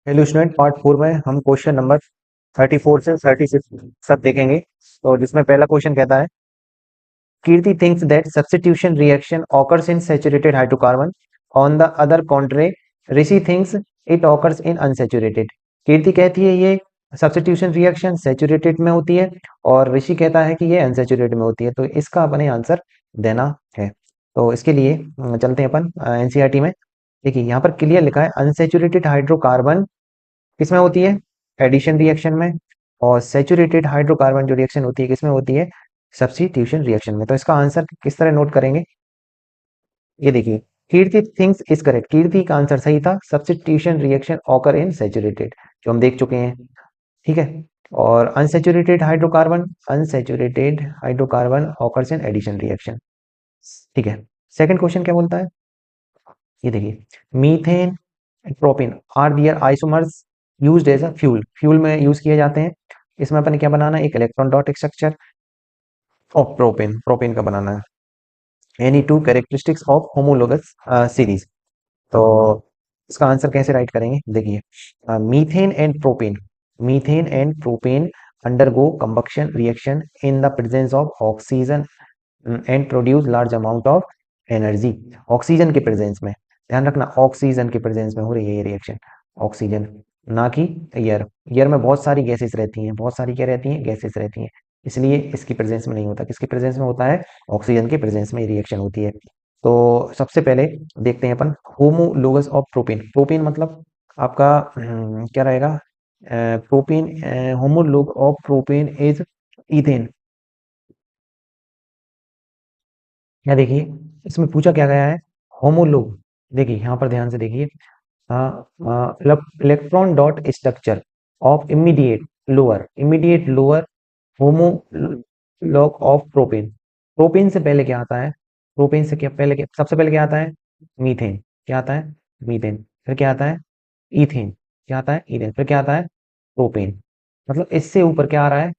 Hello student, part 4 में हम question number 34 से 36 तक देखेंगे। तो जिसमें पहला क्वेश्चन कहता है, Kirti thinks that substitution reaction occurs in saturated hydrocarbon. On the other contrary, Rishi thinks it occurs in unsaturated. Kirti कहती है ये सब्स्टिट्यूशन रिएक्शन सैचुरेटेड में होती है और ऋषि कहता है कि ये अनसैचुरेटेड में होती है। तो इसका अपने आंसर देना है। तो इसके लिए चलते हैं अपन एनसीईआरटी में। देखिए यहाँ पर क्लियर लिखा है, अनसैचुरेटेड हाइड्रोकार्बन किसमें होती है? एडिशन रिएक्शन में। और सैचुरेटेड हाइड्रोकार्बन जो रिएक्शन होती है किसमें होती है? सब्स्टिट्यूशन रिएक्शन में। तो इसका आंसर किस तरह नोट करेंगे? ये देखिए, Kirti things is correct. Kirti का आंसर सही था। Substitution reaction occur in saturated, जो हम देख चुके हैं। ठीक है। और unsaturated hydrocarbon occurs in addition reaction. ठीक है। सेकंड क्वेश्चन क्या बोलता है? ये देखिए, methane propane are their isomers used as a fuel. Fuel में यूज किए जाते हैं। इसमें अपन ने क्या बनाना है? एक electron dot structure of propane. Propane का बनाना है। Any two characteristics of homologous series. तो इसका आंसर कैसे राइट करेंगे? देखिए, methane and propane, methane and propane undergo combustion reaction in the presence of oxygen and produce large amount of energy. Oxygen के presence में, ध्यान रखना, ऑक्सीजन के प्रेजेंस में हो रही है ये रिएक्शन। ऑक्सीजन, ना कि एयर। एयर में बहुत सारी गैसेस रहती हैं, बहुत सारी क्या रहती हैं? गैसेस रहती हैं। इसलिए इसकी प्रेजेंस में नहीं होता। किसके प्रेजेंस में होता है? ऑक्सीजन के प्रेजेंस में रिएक्शन होती है। तो सबसे पहले देखते हैं अपन होमोलोगस ऑफ प्रोपेन। प्रोपेन मतलब आपका क्या रहेगा? Propane, homologue of propane is ethane. या देखिए, इसमें पूछा क्या गया है? होमोलोग। देखिए यहाँ पर ध्यान से देखिए, electron dot structure of immediate lower homologue of propane. Propane से पहले क्या आता है? प्रोपेन से क्या पहले, क्या सबसे पहले क्या आता है? मीथेन। क्या आता है? मीथेन। फिर क्या आता है? ईथेन। क्या आता है? ईथेन। फिर क्या आता है? प्रोपेन। मतलब इससे ऊपर क्या आ रहा है?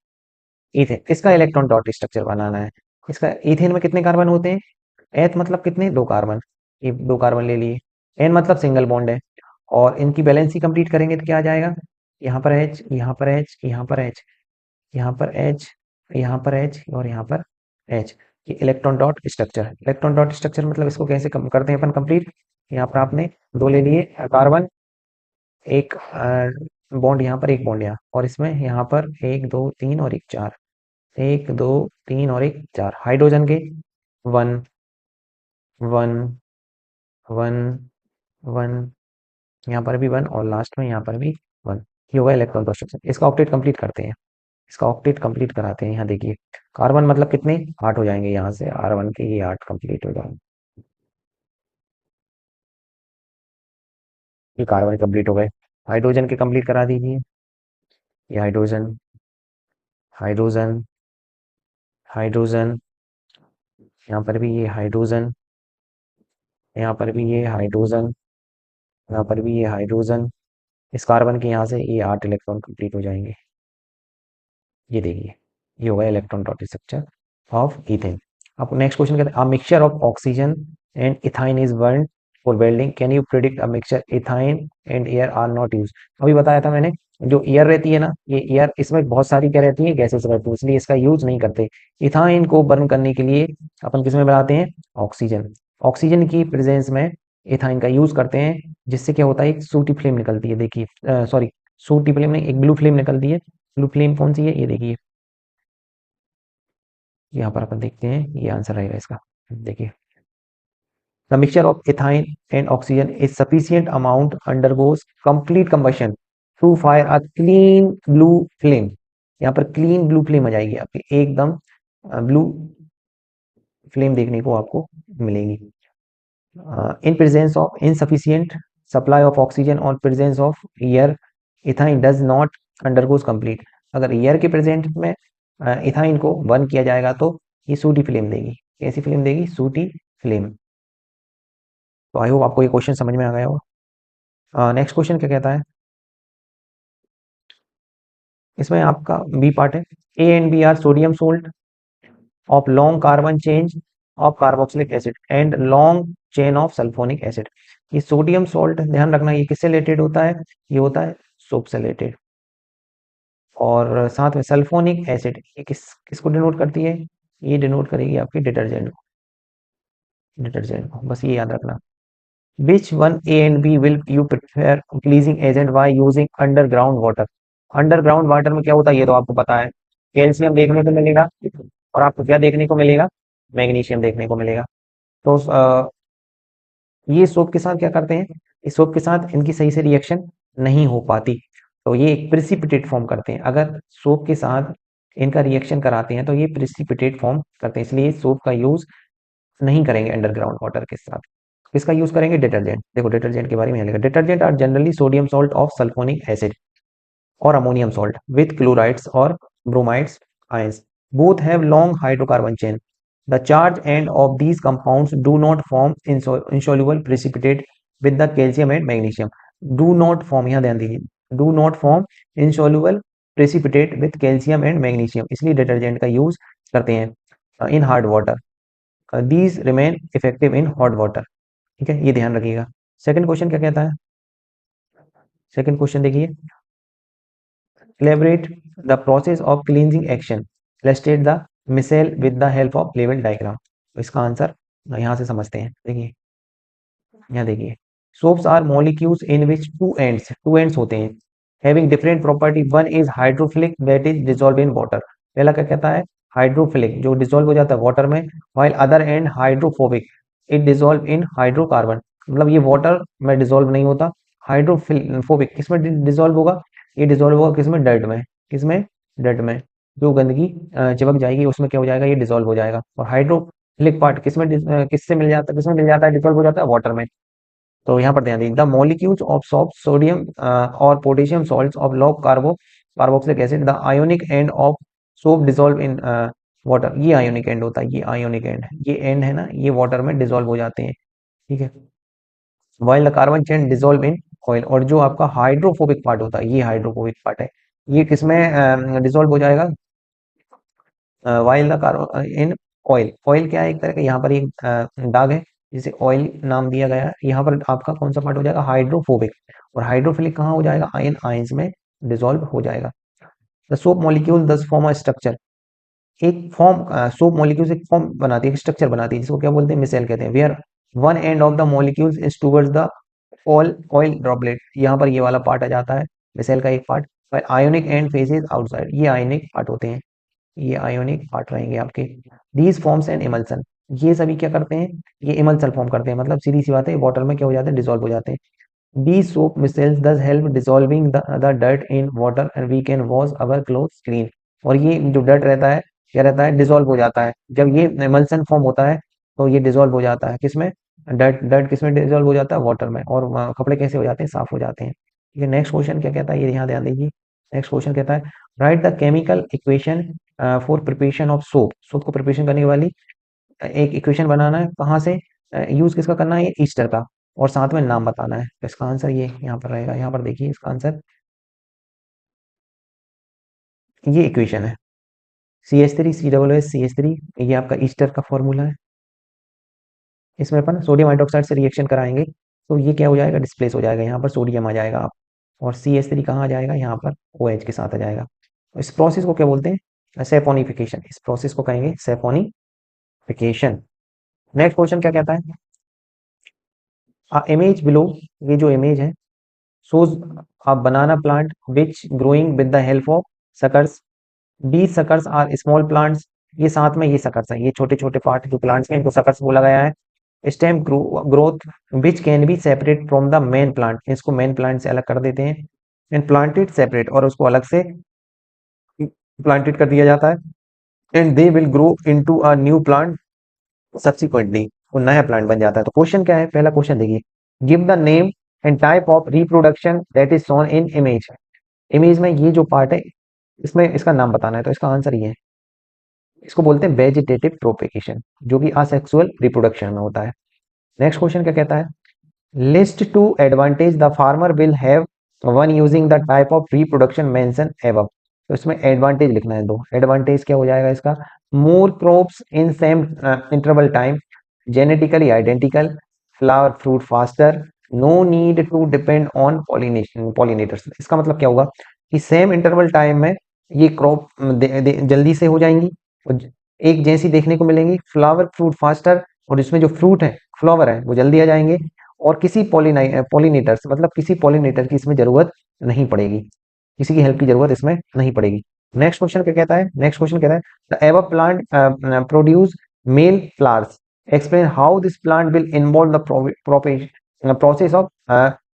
ईथेन। इसका इलेक्ट्रॉन डॉट स्ट्रक्चर बनाना है। इसका ईथेन में कितने कार्बन होते हैं? एथ मतलब कितने? दो कार्बन। ये दो कार्बन ले लिए। एन मतलब सिंगल बॉन्ड है। और इनकी बैलेंसी कंप्लीट करेंगे तो क्या आ जाएगा? यहाँ पर एच, यहाँ पर एच, यहाँ पर एच, यहाँ पर एच, यहाँ पर एच और यहाँ पर एच। ये इलेक्ट्रॉन डॉट स्ट्रक्चर है। इलेक्ट्रॉन डॉट स्ट्रक्चर मतलब इसको कैसे करते हैं अपन कंप्लीट? यहाँ पर आपने दो ले लिए कार्बन, एक बॉन्ड यहाँ पर, एक बॉन्ड यहाँ, और इसमें यहाँ पर एक दो तीन और एक चार। एक दो तीन और एक चार हाइड्रोजन के। वन, वन, वन, वन, यहाँ पर भी वन और लास्ट में यहाँ पर भी वन। ये होगा इलेक्ट्रॉन कंस्ट्रक्शन। इसका ऑक्टेट कंप्लीट करते हैं। इसका ऑक्टेट कंप्लीट कराते हैं। यहाँ देखिए, कार्बन मतलब कितने? 8 हो जाएंगे। यहाँ से R1 के ये 8 कंप्लीट हो जाएंगे। ये कार्बन कंप्लीट हो गए। हाइड्रोजन के कंप्लीट करा दीजिए। ये हाइड्रोजन, हाइड्रोजन, हाइड्रोजन, यहाँ पर भी ये हाइड्रोजन, यहाँ पर भी ये हाइड्रोजन, यहाँ पर भी ये हाइड्रोजन। इस कार्बन के यहाँ से ये 8 इलेक्ट्रॉन कंप्लीट हो जाएंगे। ये देखिए, ये होगा electron dot structure of ethane. अब नेक्स्ट क्वेश्चन कहते हैं, a mixture of oxygen and ethyne is burn for welding. Can you predict a mixture ethyne and air are not use. अभी बताया था मैंने, जो एयर रहती है ना, ये एयर, इसमें बहुत सारी क्या रहती है? गैसेस रहती है, इसलिए इसका यूज नहीं करते। इथाइन को बर्न करने के लिए अपन किसमें बनाते हैं? ऑक्सीजन। ऑक्सीजन की प्रेजेंस में इथाइन का यूज करते हैं, जिससे क्या होता है? एक सूटी फ्लेम निकलती है। देखिए, सॉरी, सूटी फ्लेम नहीं, एक ब्लू फ्लेम निकलती है। ब्लू फ्लेम कौन सी है? ये देखिए, यहाँ पर अपन देखते हैं, ये आंसर रहेगा इसका। देखिए, the mixture of ethyne and oxygen is sufficient amount undergoes complete combustion through fire a clean blue flame. यहाँ पर क्लीन ब्लू फ्लेम आ जाएगी आपकी, एकदम ब्लू फ्लेम देखने को आपको मिलेगी। In presence of insufficient supply of oxygen और presence of air, ethyne does not undergoes complete. अगर एयर के प्रेजेंट में इथाइन को बर्न किया जाएगा तो ये सूटी फ्लेम देगी। कैसी फ्लेम देगी? सूटी फ्लेम। तो आई होप आपको ये क्वेश्चन समझ में आ गया हो। नेक्स्ट क्वेश्चन क्या कहता है? इसमें आपका बी पार्ट है, A and B are sodium salt of long carbon change of carboxylic acid and long chain of sulphonic acid. ये सोडियम सॉल्ट ध्यान रखना, ये किससे रिलेटेड होता है, ये होता है सोप से रिलेटेड। और साथ में सल्फोनिक एसिड, ये किसको डिनोट करती है, ये डिनोट करेगी आपकी डिटर्जेंट को, डिटर्जेंट को, बस ये याद रखना। Which one A and B will you prefer pleasing agent by using underground water. Underground water में क्या होता है ये तो आपको पता है, कैल्शियम देखने को मिलेगा और आपको क्या देखने को मिलेगा, मैग्नीशियम देखने को मिलेगा। तो ये सोप के साथ क्या करते हैं, इस सोप के साथ इनकी सही से रिएक्शन नहीं हो पाती, तो ये एक प्रिसिपिटेट फॉर्म करते हैं। अगर सोप के साथ इनका रिएक्शन कराते हैं तो ये प्रिसिपिटेट फॉर्म करते हैं, इसलिए सोप का यूज नहीं करेंगे अंडरग्राउंड वाटर के साथ। किसका यूज करेंगे, डिटर्जेंट। देखो डिटर्जेंट के बारे में लिखा, detergent are generally sodium salt of sulphonic acid or ammonium salt with chlorides or bromides ions. Both have long hydrocarbon chain. The charged end of these compounds do not form insoluble precipitate with the calcium and magnesium. Do not form, यहाँ ध्यान दीजिए, do not form insoluble precipitate with calcium and magnesium, इसलिए detergent का use करते हैं in hard water. These remain effective in hot water. ठीक है, ये ध्यान रखिएगा। सेकंड क्वेश्चन क्या कहता है, सेकंड क्वेश्चन देखिए, elaborate the process of cleansing action, illustrate the micelle with the help of label diagram। तो इसका आंसर यहाँ से समझते हैं, देखिए यहाँ देखिए, soaps are molecules in which two ends होते हैं having different property, one is hydrophilic that is dissolved in water। पहला क्या कहता है, हाइड्रोफिलिक जो डिसॉल्व हो जाता है वाटर में, while other end hydrophobic it dissolve in hydrocarbon. मतलब ये वाटर में डिसॉल्व नहीं होता, हाइड्रोफोबिक किसमें डिसॉल्व होगा, ये डिसॉल्व होगा किसमें, डर्ट में, किसमें, डर्ट में, जो गंदगी चिपक जाएगी उसमें क्या हो जाएगा, ये डिसॉल्व हो जाएगा। और हाइड्रोफिलिक पार्ट किसमें किससे मिल जाता है, किसमें मिल जाता है, डिसॉल्व हो जाता है वाटर में। तो यहाँ पर ध्यान दीजिए, the molecules of salt sodium और potassium salts of low carboxylic acid, the ionic end of soap dissolve in water. ये आयोनिक एंड होता है, ये आयोनिक एंड है, ये एंड है ना, ये वाटर में डिसॉल्व हो जाते हैं। ठीक है, while the carbon chain dissolve in oil, और जो आपका हाइड्रोफोबिक पार्ट होता है, ये हाइड्रोफोबिक पार्ट है, ये किसमें डिसॉल्व हो जाएगा, while the carbon in oil. Oil क्या है, एक तरह का यहाँ पर एक दाग है जिसे ऑयल नाम दिया गया है, यहाँ पर आपका कौन सा पार्ट हो जाएगा, हाइड्रोफोबिक। और हाइड्रोफिलिक कहाँ हो जाएगा, आयन आयंस में डिसॉल्व हो जाएगा। द सोप मॉलिक्यूल दस फॉर्म अ स्ट्रक्चर, एक फॉर्म, सोप मॉलिक्यूल्स एक फॉर्म बनाती है, एक स्ट्रक्चर बनाती है, जिसको क्या बोलते हैं, मिसेल कहते हैं। Where one end of the molecules is towards the oil droplet, यहाँ पर ये वाला पार्ट आ जाता है मिसेल का एक part. Ionic and faces outside, ये आयोनिक पार्ट होते हैं, ये आयोनिक पार्ट रहेंगे आपके। दीज फॉर्म्स एंड इमल्सन, ये सभी क्या करते हैं, ये इमल्सन फॉर्म करते हैं, मतलब सीधी सी बात है, वाटर में क्या हो जाते हैं, डिसॉल्व हो जाते हैं। These soap micelles thus help dissolving the dirt in water and we can wash our clothes clean. और ये जो डर्ट रहता है क्या रहता है, डिसॉल्व हो जाता है, जब ये इमल्सन फॉर्म होता है तो ये डिसॉल्व हो जाता है किसमें, डर्ट, डर्ट किसमें डिसॉल्व हो जाता है, वाटर में, और कपड़े कैसे हो जाते हैं, साफ हो जाते हैं। ठीक है, नेक्स्ट क्वेश्चन क्या कहता है, ये यहाँ ध्यान दीजिए। नेक्स्ट क्वेश्चन कहता है, right the chemical equation for preparation of soap. Soap को प्रिपरेशन करने वाली एक इक्वेशन बनाना है, कहाँ से, यूज किसका करना है, ये ईस्टर का, और साथ में नाम बताना है। तो इसका आंसर ये यहाँ पर रहेगा, यहाँ पर देखिए इसका आंसर, ये इक्वेशन है CH3 COO ये आपका ईस्टर का फॉर्मूला है। इसमें अपन सोडियम हाइड्रोक्साइड से रिएक्शन कराएंगे तो ये क्या हो जाएगा, डिस्प्लेस हो जाएगा, यहाँ पर सोडियम आ जाएगा आप, और CH3 कहाँ आ जाएगा, यहाँ पर OH के साथ आ जाएगा। तो इस प्रोसेस को क्या बोलते हैं, सेपोनिफिकेशन, इस प्रोसेस को कहेंगे सेपोनिफिकेशन। नेक्स्ट क्वेश्चन क्या कहता है, इमेज बिलो, ये जो इमेज है, shows a banana plant which growing with the help of suckers। these suckers are small plants, ये साथ में ये suckers है, ये छोटे छोटे पार्ट जो प्लांट्स के हैं, इनको suckers बोला गया है। Stem growth which can be separate from the main plant, इसको मेन प्लांट से अलग कर देते हैं, एंड प्लांटेड सेपरेट, और उसको अलग से प्लांटेड कर दिया जाता है, and they will grow into a new plant subsequently, वो नया प्लांट बन जाता है। तो क्वेश्चन क्या है, पहला क्वेश्चन देखिए, give the name and type of reproduction that is shown in image. Image में ये जो पार्ट है, इसमें इसका नाम बताना है, तो इसका आंसर ये है, इसको बोलते हैं वेजिटेटिव प्रोपेगेशन, जो कि असेक्सुअल रिप्रोडक्शन में होता है। नेक्स्ट क्वेश्चन क्या कहता है, list two advantage the farmer will have one using the type of reproduction mention above. तो इसमें एडवांटेज लिखना है, दो एडवांटेज क्या हो जाएगा इसका, more crops in same interval time, genetically identical, flower fruit faster, no need to depend on pollinators. इसका मतलब क्या होगा कि सेम इंटरवल टाइम में ये क्रॉप जल्दी से हो जाएंगी और एक जैसी देखने को मिलेंगी, फ्लावर फ्रूट फास्टर, और इसमें जो फ्रूट है फ्लावर है वो जल्दी आ जाएंगे, और किसी पॉलिनेटर्स मतलब किसी पॉलिनेटर की इसमें जरूरत नहीं पड़ेगी, किसी की हेल्प की जरूरत इसमें नहीं पड़ेगी। नेक्स्ट क्वेश्चन क्या कहता है, नेक्स्ट क्वेश्चन कहता है the ever plant produce male flowers, explain how this plant will involve the process of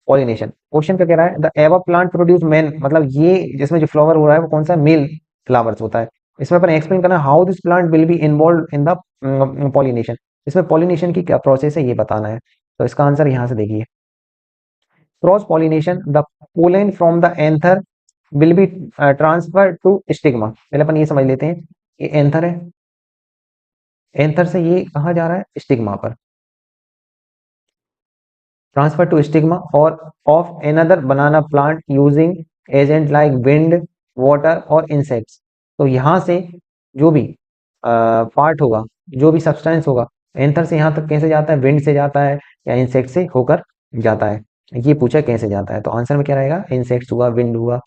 pollination. Question क्या कह रहा है, the ever plant produce main, मतलब ये जिसमें जो फ्लावर हो रहा है वो कौन सा मेल फ्लावर्स होता है। इसमें अपन एक्सप्लेन करना how this plant will be involve in the pollination, इसमें पॉलिनेशन की क्या प्रोसेस है ये बताना है। तो इसका आंसर यहां से देखिए, cross pollination the pollen from the anther will be transfer to stigma. पहले अपन ये समझ लेते हैं, ये एंथर है, एंथर से ये कहाँ जा रहा है, स्टिग्मा पर, ट्रांसफर टू स्टिग्मा और of another banana plant using agent like wind, water और इंसेक्ट्स। तो यहाँ से जो भी पार्ट होगा, जो भी सब्सटेंस होगा, एंथर से यहाँ तक कैसे जाता है, विंड से जाता है या इंसेक्ट से होकर जाता है, ये पूछा कैसे जाता है। तो आंसर में क्या रहेगा, इंसेक्ट्स हुआ, विंड हुआ,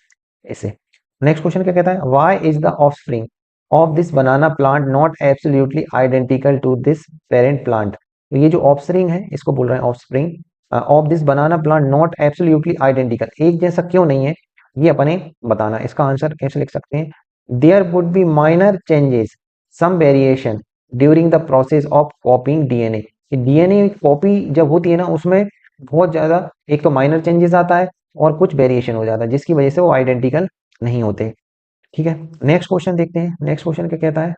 ऐसे। नेक्स्ट क्वेश्चन क्या कहता है, why is the offspring of this banana plant not absolutely identical to this parent plant. तो ये जो ऑफस्प्रिंग है इसको बोल रहे हैं offspring of this banana plant not absolutely identical, एक जैसा क्यों नहीं है ये अपने बताना। इसका आंसर कैसे लिख सकते हैं, there would be minor changes some variation during the process of copying DNA. DNA copy जब होती है ना उसमें बहुत ज्यादा एक तो माइनर चेंजेस आता है और कुछ वेरिएशन हो जाता है जिसकी वजह से वो आइडेंटिकल नहीं होते। ठीक है, नेक्स्ट क्वेश्चन देखते हैं, नेक्स्ट क्वेश्चन क्या कहता है,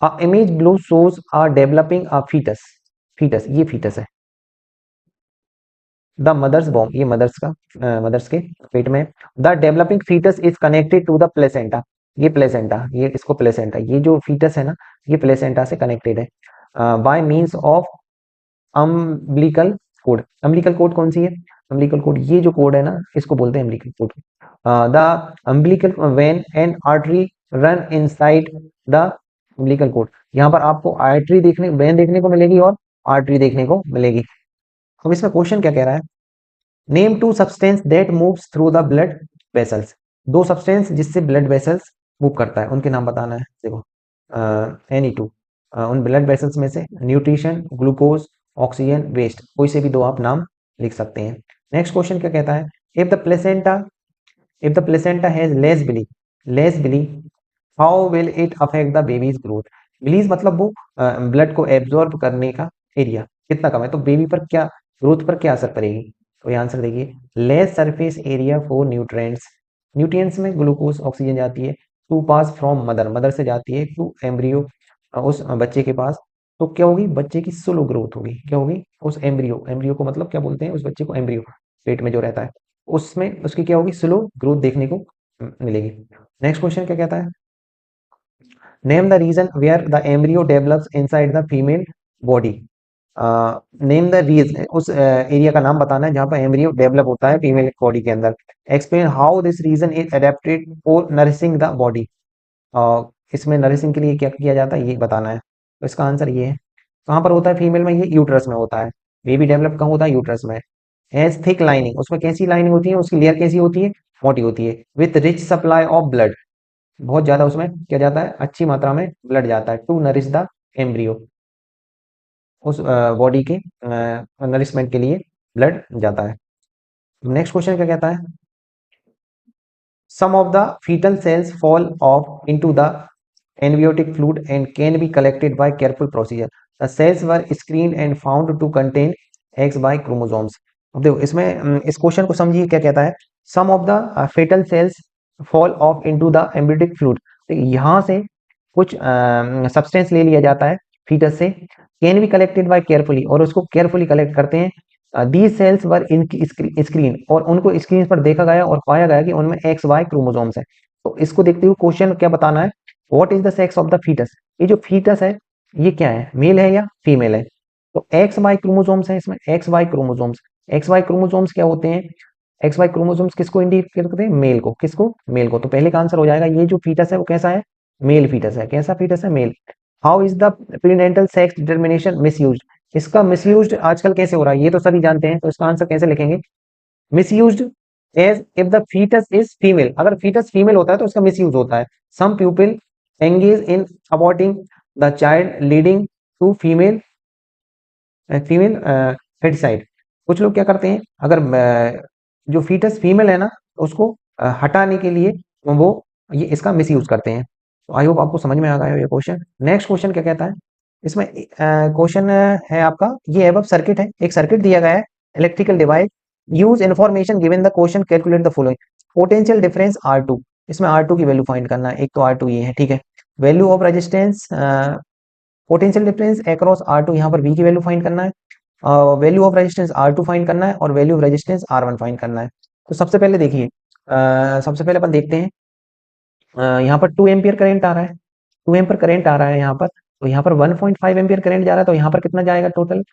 a image blue shows are developing a foetus, foetus ये फीटस है, द मदर्स बॉम ये मदर्स का मदर्स के पेट में, the developing foetus is connected to the placenta, ये प्लेसेंटा, ये इसको प्लेसेंटा, ये जो फीटस है ना ये प्लेसेंटा से कनेक्टेड है by means of umbilical cord. Umbilical cord कौन सी है, अम्बिलिकल कोड ये जो कोड है ना इसको बोलते हैं umbilical cord. The umbilical when and artery run inside the umbilical cord, यहाँ पर आपको आर्टरी देखने, वेन देखने को मिलेगी और आर्टरी देखने को मिलेगी। अब इसमें क्वेश्चन क्या कह रहा है, name two substance that moves through the blood vessels, दो सब्सटेंस जिससे ब्लड वेसल्स मूव करता है उनके नाम बताना है। देखो एनी टू उन ब्लड वेसल्स में से, न्यूट्रिशन, ग्लूकोज, ऑक्सीजन, वेस्ट, कोई से भी दो आप नाम लिख सकते हैं। नेक्स्ट क्वेश्चन क्या कहता है, if the placenta, if the placenta has less villi how will it affect the baby's growth. बिलीज मतलब वो ब्लड को एब्जॉर्ब करने का एरिया कितना कम है, तो बेबी पर क्या, ग्रोथ पर क्या असर पड़ेगी। तो ये आंसर देखिए, less surface area for nutrients, nutrients में ग्लूकोज ऑक्सीजन जाती है, to pass from mother, mother से जाती है टू एम्ब्रियो, उस बच्चे के पास। तो क्या होगी, बच्चे की स्लो ग्रोथ होगी, क्या होगी, उस एम्ब्रियो, एम्ब्रियो को मतलब क्या बोलते हैं, उस बच्चे को एम्ब्रियो, पेट में जो रहता है उसमें उसकी क्या होगी, स्लो ग्रोथ देखने को मिलेगी। नेक्स्ट क्वेश्चन क्या कहता है, name the region where the embryo develops inside the female body. Name the region, उस एरिया का नाम बताना है जहां पर एम्ब्रियो डेवलप होता है फीमेल बॉडी के अंदर। Explain how this region is adapted for nourishing the body, इसमें नरिशिंग के लिए क्या किया जाता है ये बताना है। तो इसका आंसर ये है, कहाँ पर होता है फीमेल में, ये यूट्रस में होता है, बेबी डेवलप कहाँ होता है, यूट्रस में। हैज थिक लाइनिंग, उसमें कैसी लाइनिंग होती है, उसकी लेयर कैसी होती है, मोटी होती है। With rich supply of blood, बहुत ज्यादा उसमें क्या जाता है, अच्छी मात्रा में ब्लड जाता है टू नरिश द एम्ब्रियो, उस बॉडी के नरिशमेंट के लिए ब्लड जाता है। नेक्स्ट क्वेश्चन क्या कहता है, some of the fetal cells fall off into the amniotic fluid and can be collected by careful procedure. The cells were screened and found to contain X by chromosomes. अब देखो इसमें इस question को समझिए क्या कहता है, some of the foetal cells fall of into the embryonic fluid, तो यहाँ से कुछ सब्सटेंस ले लिया जाता है फीटस से, can be collected by carefully, और उसको केयरफुली कलेक्ट करते हैं। These cells were in screen, और उनको स्क्रीन पर देखा गया और पाया गया कि उनमें एक्स वाई क्रोमोसोम्स है। तो इसको देखते हुए क्वेश्चन क्या बताना है, what is the sex of the foetus, ये जो फीटस है ये क्या है, मेल है या फीमेल है। तो एक्स वाई क्रोमोसोम्स है इसमें, X Y chromosomes, X Y chromosomes क्या होते हैं, एक्स वाई क्रोमोसोम्स किसको इंडिकेट करते हैं, मेल को, किसको, मेल को। तो पहले का आंसर हो जाएगा, ये जो फीटस है वो कैसा है, मेल फीटस है, कैसा फीटस है, male. How is the prenatal sex determination mis use, इसका मिसयूज आजकल कैसे हो रहा है ये तो सभी जानते हैं, तो इसका आंसर कैसे लिखेंगे? Misused as if the foetus is female, अगर फीटस फीमेल होता है तो इसका मिसयूज होता है। Some people engage in aborting the child leading to female female foeticide. कुछ लोग क्या करते हैं, अगर जो फीटस फीमेल है ना, उसको हटाने के लिए वो ये इसका मिसयूज करते हैं। तो आई होप आपको समझ में आ गया ये क्वेश्चन। नेक्स्ट क्वेश्चन क्या कहता है, इसमें क्वेश्चन है आपका, ये एबव सर्किट है, एक सर्किट दिया गया है, electrical device, use information given the question, calculate the following. Potential difference R2, इसमें R2 की वैल्यू फाइंड करना है, एक तो R2 ये है, ठीक है। Value of resistance, potential difference across R2, यहाँ पर V की वैल्यू फाइंड करना है, value of resistance R2 find करना है, और value of resistance R1 find करना है। तो सबसे पहले देखिए, सबसे पहले अपन देखते हैं, यहाँ पर 2 एम्पियर करंट आ रहा है, 2 एम्पियर करंट आ रहा है यहाँ पर, तो यहाँ पर 1.5 एम्पियर करंट जा रहा है, तो यहाँ पर कितना जाएगा टोटल?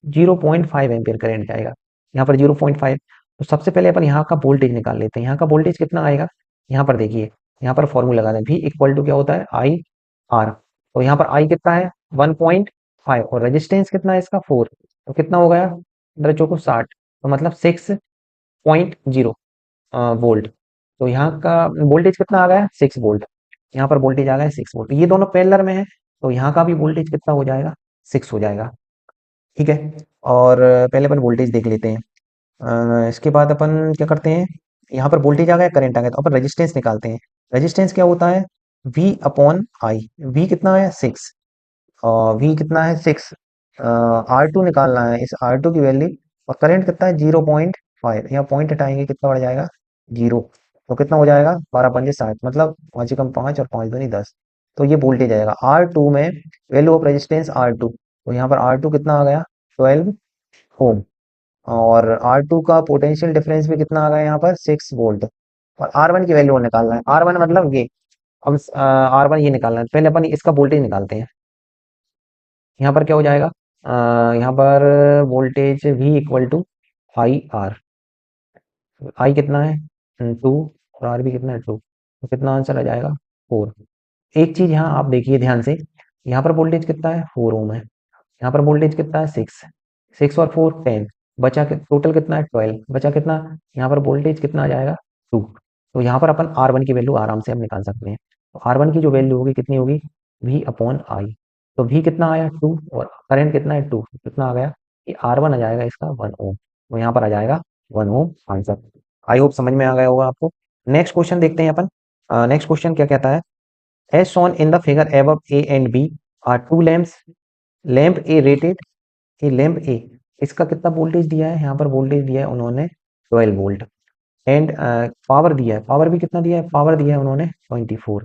0.5 एम्पियर करंट जाएगा, यहाँ पर 0.5। तो सबसे पहले अपन यहाँ का वोल्टेज निकाल लेते हैं, यहाँ का वोल्टेज कितना आएगा? यहाँ पर देखिए, यहाँ पर फॉर्मूला लगा दें, V इक्वल टू क्या होता है? I R. तो यहाँ पर I कितना है? 1.5, और रेजिस्टेंस कितना है इसका? 4, तो कितना हो गया इधर चौको? 60, तो मतलब 6.0 वोल्ट। तो यहाँ का वोल्टेज कितना आ गया? 6 वोल्ट। यहाँ पर वोल्टेज आ गया 6 वोल्ट, ये दोनों पैरेलल में है, तो यहाँ का भी वोल्टेज कितना हो जाएगा? 6 हो जाएगा, ठीक है। और पहले अपन वोल्टेज देख लेते हैं, इसके बाद अपन क्या करते हैं, यहाँ पर वोल्टेज आ गया, करंट आ गया, तो अपन रेजिस्टेंस निकालते हैं। रेजिस्टेंस क्या होता है? V upon I. V कितना है? 6, और V कितना है? 6। R2 निकालना है, इस R2 की वैल्यू, और करंट कितना है? 0.5, यहाँ पॉइंट हटाएंगे, कितना बढ़ जाएगा? 0। तो कितना हो जाएगा? 12 पंजे 60, मतलब 5 कम 5 और 5 दूनी 10। तो ये वोल्टेज आएगा R2 में, वैल्यू ऑफ रेजिस्टेंस R2, तो यहाँ पर R2 कितना आ गया? 12 ओम। और R2 का पोटेंशियल डिफरेंस भी कितना आ गया यहाँ पर? 6 वोल्ट। और R1 की वैल्यू निकालना है, R1 मतलब ये, अब R1 ये निकालना है, पहले अपन इसका वोल्टेज निकालते हैं। यहाँ पर क्या हो जाएगा? यहाँ पर voltage V equal to I R. I कितना है? 2, और आर भी कितना है? 2, तो कितना आंसर आ जाएगा? 4। एक चीज यहाँ आप देखिए ध्यान से, यहाँ पर वोल्टेज कितना है? 4 ओम है, यहाँ पर वोल्टेज कितना है? 6, 6 और 4 10, बचा टोटल कितना है? 12, बचा कितना? यहाँ पर वोल्टेज कितना आ जाएगा? 2। तो यहाँ पर अपन R1 की वैल्यू आराम से हम निकाल सकते हैं। तो R1 की जो वैल्यू होगी कितनी होगी? V upon I. तो V कितना आया? 2, और करंट कितना है? 2, कितना आ गया? ये R1 आ जाएगा इसका 1 ओम, तो यहाँ पर आ जाएगा 1 ओम आंसर। आई होप समझ में आ गया होगा आपको। नेक्स्ट क्वेश्चन देखते हैं अपन। नेक्स्ट क्वेश्चन क्या कहता है, as shown in the figure above, A and B are two lamps, lamp A rated, ये लैम्प ए, इसका कितना वोल्टेज दिया है? यहाँ पर वोल्टेज दिया है उन्होंने 12 वोल्ट, एंड पावर दिया है, पावर भी कितना दिया है? पावर दिया है उन्होंने 24।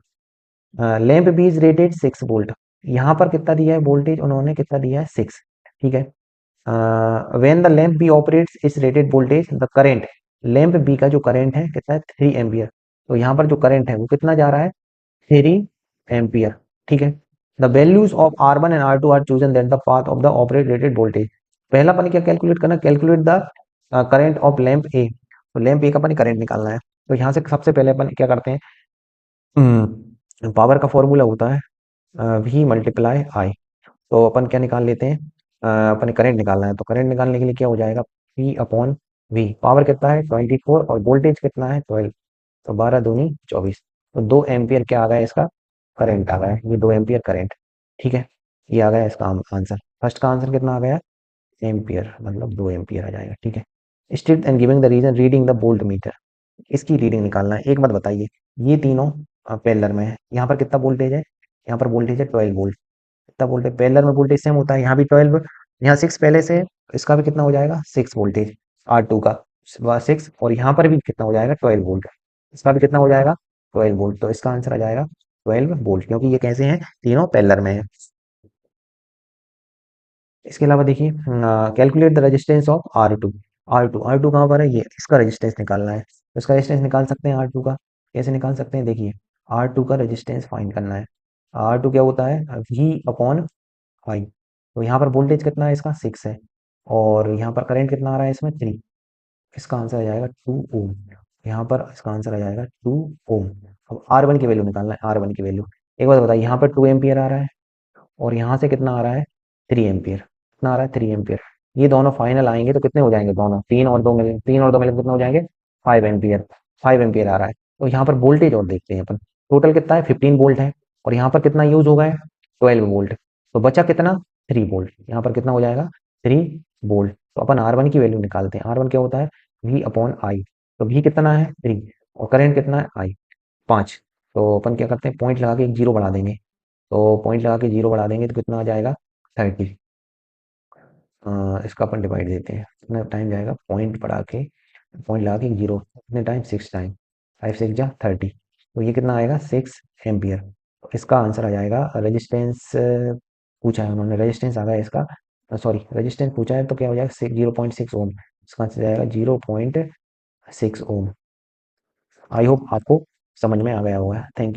Lamp B is rated 6 volt, यहाँ पर कितना दिया है वोल्टेज? उन्होंने कितना दिया है? 6, ठीक है। When the lamp B operates इस rated voltage, the current, lamp B का जो करंट है कितना है? 3 एम्पियर। तो यहाँ पर जो करंट है वो कितना जा रहा है? 3 एम्पियर, ठीक है। The values of R1 and R2 are chosen that the path of the operate rated voltage. पहला अपन क्या कैलकुलेट करना? Calculate the current of lamp A. तो लैम्प ए का अपन करंट निकालना है, तो यहाँ से सबसे पहले अपन क्या करते हैं, पावर का फॉर्मूला होता है V मल्टीप्लाई आई। तो अपन क्या निकाल लेते हैं, अपन करंट निकालना है, तो करंट निकालने के लिए क्या हो जाएगा? P upon V। पावर कितना है? 24, और वोल्टेज कितना है? 12, तो 12 दूनी 24, तो 2 एम्पियर क्या आ गया इसका? करंट आ गया है, ये 2 एम्पियर करंट, ठीक है। ये आ गया इसका आंसर। फर्स्ट का आंसर कितना आ गया? एम्पियर, मतलब 2 एम्पियर आ जाएगा, ठीक है। State and giving the reason reading the voltmeter, इसकी रीडिंग निकालना है। एक बात बताइए, ये तीनों पैरेलल में है, यहाँ पर कितना वोल्टेज है? यहाँ पर वोल्टेज है 12 वोल्ट। कितना वोल्टेज? पैरेलल में वोल्टेज सेम होता है, यहाँ भी 12, यहाँ 6 पहले से, इसका भी कितना हो जाएगा? 6 वोल्टेज, R2 का 6, और यहाँ पर भी कितना हो जाएगा? 12 वोल्ट, इसका भी कितना हो जाएगा? 12 वोल्ट। तो इसका आंसर आ जाएगा 12 वोल्ट, क्योंकि ये कैसे हैं? तीनों पैरेलल में है। इसके अलावा देखिए, calculate the resistance of R2। R2 कहाँ पर है? ये इसका रेजिस्टेंस निकालना है, तो इसका रेजिस्टेंस निकाल सकते हैं R2 का। कैसे निकाल सकते हैं? देखिए, R2 का रेजिस्टेंस फाइंड करना है। R2 क्या होता है? V upon I. तो यहाँ पर वोल्टेज कितना है इसका? 6 है, और यहाँ पर करंट कितना आ रहा है इसमें? 3। इसका आंसर आ जाएगा 2 ओम। यहाँ पर इसका आंसर आ जाएगा 2 ओम। अब R1 की वैल्यू निकालना है, R1 की वैल्यू। एक बात बताइए, यहाँ पर 2 एम्पियर आ रहा है, और यहाँ से कितना आ रहा है? 3 एम्पियर। कितना आ रहा है 3 एम्पियर। ये दोनों फाइनल आएंगे तो कितने हो जाएंगे दोनों, 3 और 2 मिले, 3 और 2 मिले तो कितना हो जाएंगे 5 एम्पियर। 5 एम्पियर आ रहा है। तो यहाँ पर वोल्टेज और देखते हैं अपन। टोटल कितना है 15 वोल्ट है, और यहाँ पर कितना यूज होगा है 12 वोल्ट। तो बचा कितना 3 वोल्ट, यहाँ पर कितना हो जाएगा 3 वोल्ट। तो अपन R1 की वैल्यू निकालते हैं। R1 क्या होता है V/I। तो V कितना है 3, और करंट कितना है I 5। तो अपन क्या करते हैं, पॉइंट लगा के एक जीरो बढ़ा देंगे। तो पॉइंट लगा के जीरो बढ़ा देंगे तो कितना आ जाएगा 30। इसका अपन डिवाइड देते हैं, कितना टाइम जाएगा, पॉइंट बढ़ा के पॉइंट लगा के जीरो कितने टाइम 6 टाइम, 5 6 जा 30। तो ये कितना आएगा 6 एम्पियर। तो इसका आंसर आ जाएगा रेजिस्टेंस। पूछा है उन्होंने, रेजिस्टेंस आ गया इसका, सॉरी रेजिस्टेंस पूछा है तो क्या हो जाएगा 0.6 ओम। इसका आंसर जाएगा 0.6 ओम। आई होप आपको समझ में आ गया होगा। Thank you.